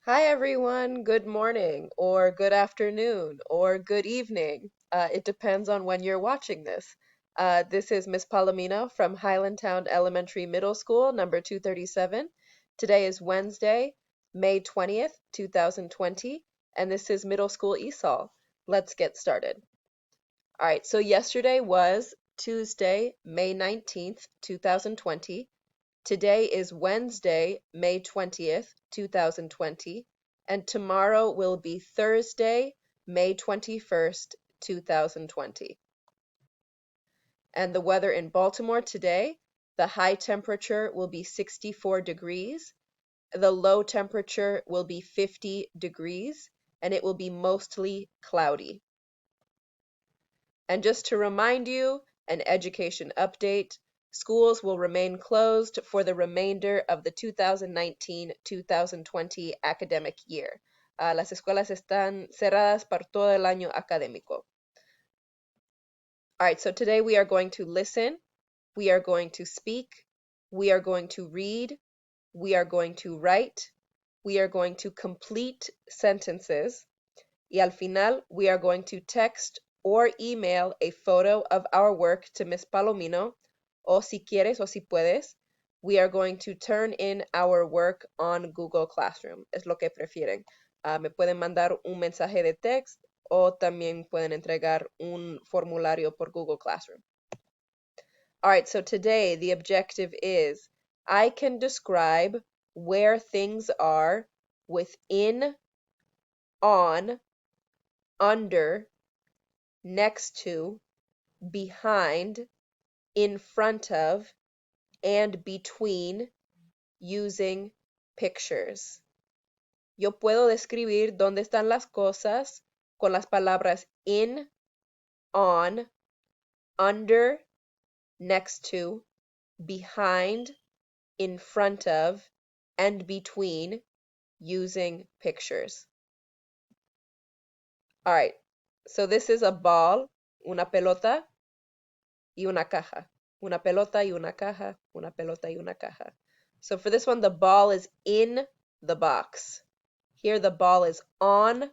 Hi everyone, good morning, or good afternoon, or good evening. It depends on when you're watching this. This is Miss Palomino from Highlandtown Elementary Middle School, number 237. Today is Wednesday, May 20th, 2020, and this is Middle School ESOL. Let's get started. All right, so yesterday was Tuesday, May 19th, 2020. Today is Wednesday, May 20th, 2020, and tomorrow will be Thursday, May 21st, 2020. And the weather in Baltimore today, the high temperature will be 64 degrees, the low temperature will be 50 degrees, and it will be mostly cloudy. And just to remind you, an education update, schools will remain closed for the remainder of the 2019-2020 academic year. Las escuelas están cerradas para todo el año académico. All right, so today we are going to listen, we are going to speak, we are going to read, we are going to write, we are going to complete sentences, y al final we are going to text or email a photo of our work to Miss Palomino, o si quieres o si puedes, we are going to turn in our work on Google Classroom. Es lo que prefieren. Me pueden mandar un mensaje de text o también pueden entregar un formulario por Google Classroom. All right, so today the objective is I can describe where things are within, on, under, next to, behind, in front of, and between using pictures. Yo puedo describir dónde están las cosas con las palabras in, on, under, next to, behind, in front of, and between using pictures. All right, so this is a ball, una pelota, y una caja. Una pelota y una caja, una pelota y una caja. So for this one, the ball is in the box. Here the ball is on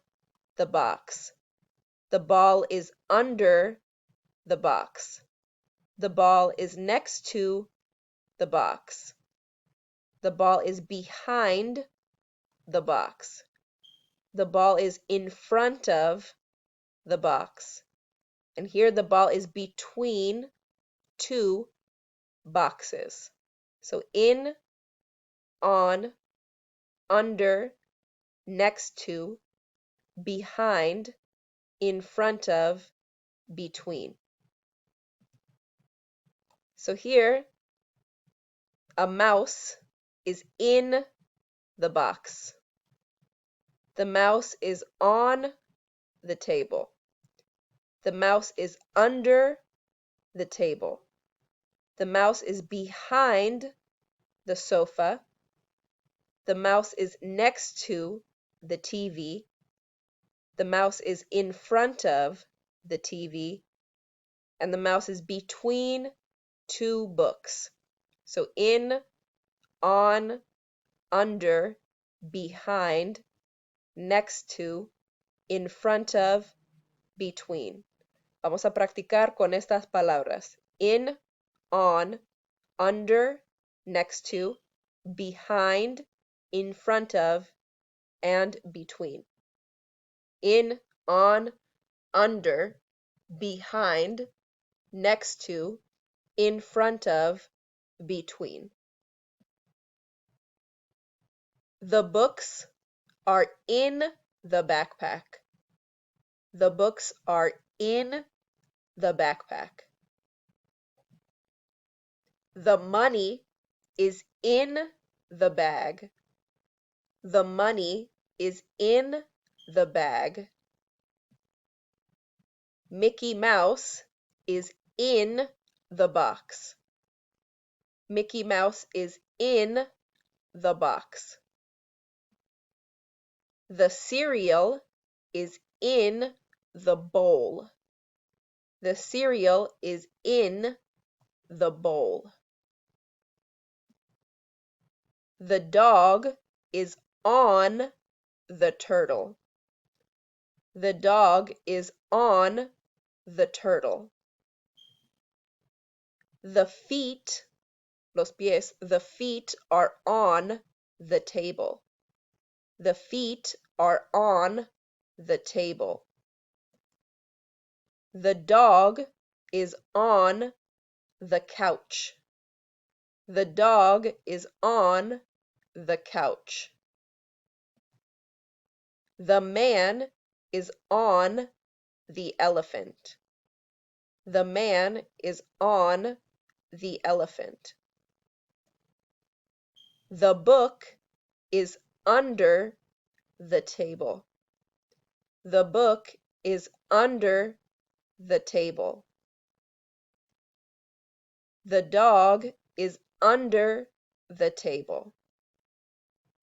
the box. The ball is under the box. The ball is next to the box. The ball is behind the box. The ball is in front of the box. And here the ball is between two boxes. So in, on, under, next to, behind, in front of, between. So here, a mouse is in the box. The mouse is on the table. The mouse is under the table. The mouse is behind the sofa. The mouse is next to the TV. The mouse is in front of the TV. And the mouse is between two books. So in, on, under, behind, next to, in front of, between. Vamos a practicar con estas palabras. In, on, under, next to, behind, in front of, and between. In, on, under, behind, next to, in front of, between. The books are in the backpack. The books are in the backpack. The money is in the bag. The money is in the bag. Mickey Mouse is in the box. Mickey Mouse is in the box. The cereal is in the bowl. The cereal is in the bowl. The dog is on the turtle. The dog is on the turtle. The feet, los pies, the feet are on the table. The feet are on the table. The dog is on the couch. The dog is on the couch. The man is on the elephant. The man is on the elephant. The book is under the table. The book is under the table. The dog is under the table.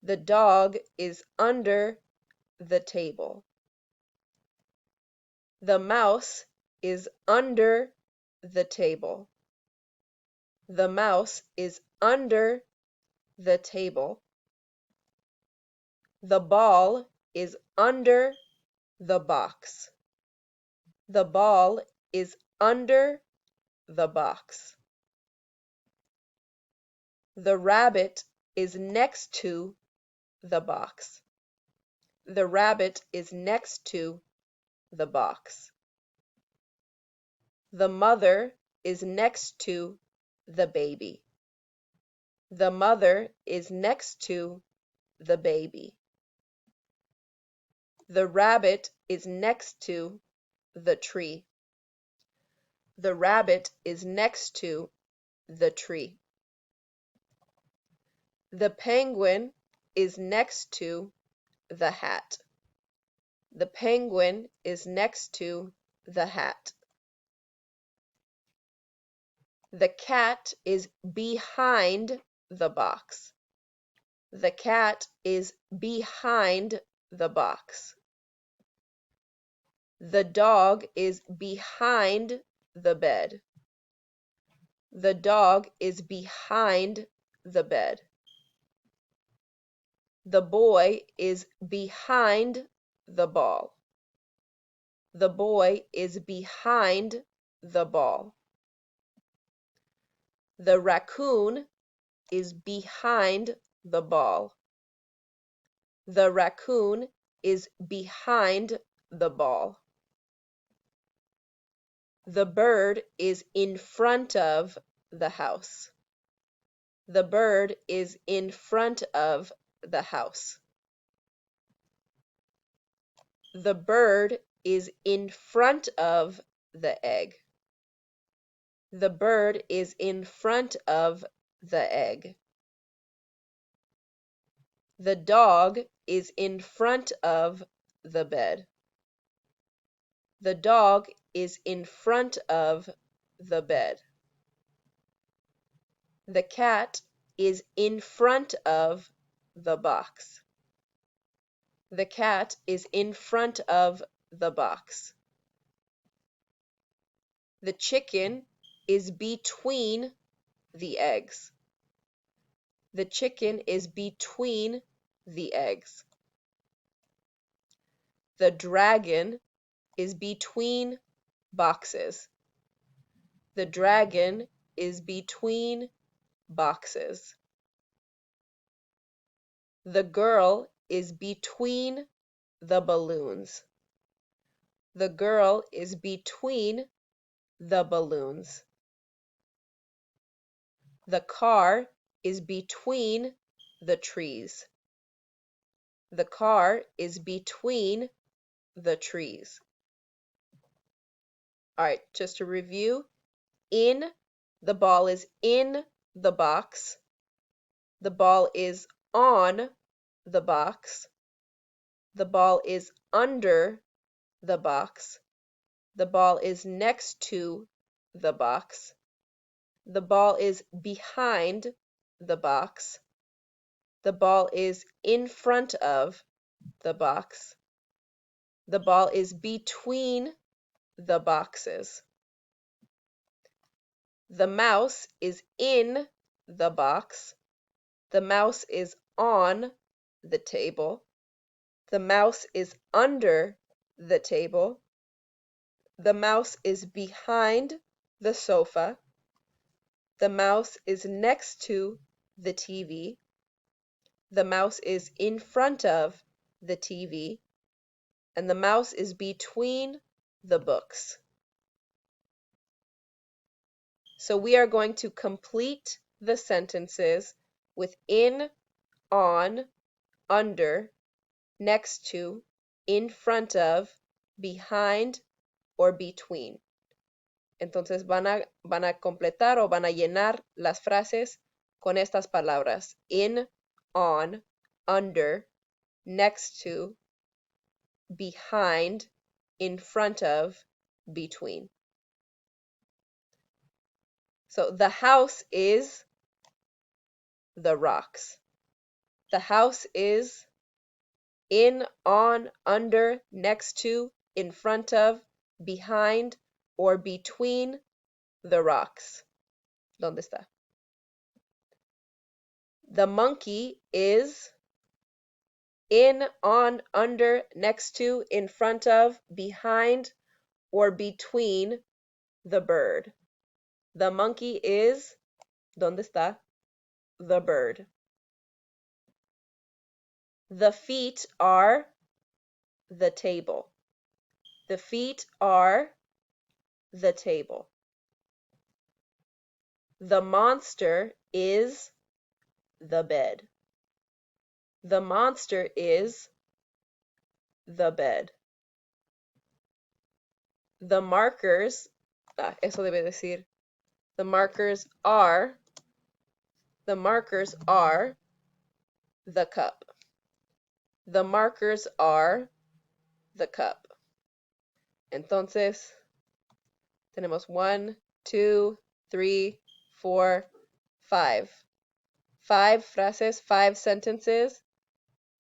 The dog is under the table. The mouse is under the table. The mouse is under the table. The ball is under the box. The ball is under the box. The rabbit is next to the box. The rabbit is next to the box. The mother is next to the baby. The mother is next to the baby. The rabbit is next to the tree. The rabbit is next to the tree. The penguin is next to the hat. The penguin is next to the hat. The cat is behind the box. The cat is behind the box. The dog is behind the bed. The dog is behind the bed. The boy is behind the ball. The boy is behind the ball. The raccoon is behind the ball. The raccoon is behind the ball. The bird is in front of the house. The bird is in front of the house. The bird is in front of the egg. The bird is in front of the egg. The dog is in front of the bed. The dog is in front of the bed. The cat is in front of the box. The cat is in front of the box. The chicken is between the eggs. The chicken is between the eggs. The dragon is between boxes. The dragon is between boxes. The girl is between the balloons. The girl is between the balloons. The car is between the trees. The car is between the trees. All right, just to review, the ball is in the box. The ball is on the box. The ball is under the box. The ball is next to the box. The ball is behind the box. The ball is in front of the box. The ball is between the boxes. The mouse is in the box. The mouse is on the table. The mouse is under the table. The mouse is behind the sofa. The mouse is next to the TV. The mouse is in front of the TV. And the mouse is between the books. So we are going to complete the sentences with in, on, under, next to, in front of, behind, or between. Entonces van a completar o van a llenar las frases con estas palabras: in, on, under, next to, behind, in front of, between. So the house is the rocks. The house is in, on, under, next to, in front of, behind, or between the rocks. ¿Dónde está? The monkey is in, on, under, next to, in front of, behind, or between the bird. The monkey is, ¿dónde está? The bird. The feet are the table. The feet are the table. The monster is the bed. The monster is the bed. The markers, eso debe decir, the markers are the cup. The markers are the cup. Entonces, tenemos 1, 2, 3, 4, 5. 5 frases, 5 sentences.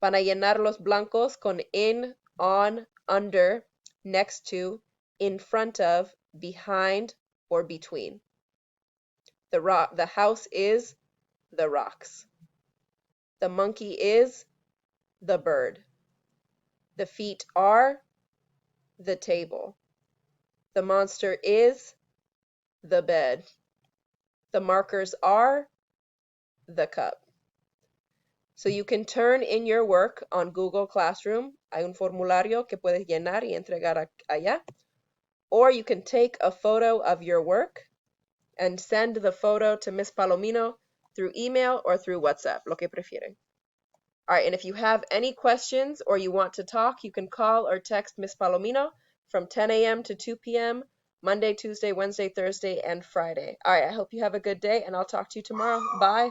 Van a llenar los blancos con in, on, under, next to, in front of, behind, or between. The house is the rocks. The monkey is the bird. The feet are the table. The monster is the bed. The markers are the cup. So you can turn in your work on Google Classroom. Hay un formulario que puedes llenar y entregar allá. Or you can take a photo of your work and send the photo to Miss Palomino through email or through WhatsApp, lo que prefieren. All right, and if you have any questions or you want to talk, you can call or text Miss Palomino from 10 a.m. to 2 p.m., Monday, Tuesday, Wednesday, Thursday, and Friday. All right, I hope you have a good day, and I'll talk to you tomorrow. Bye.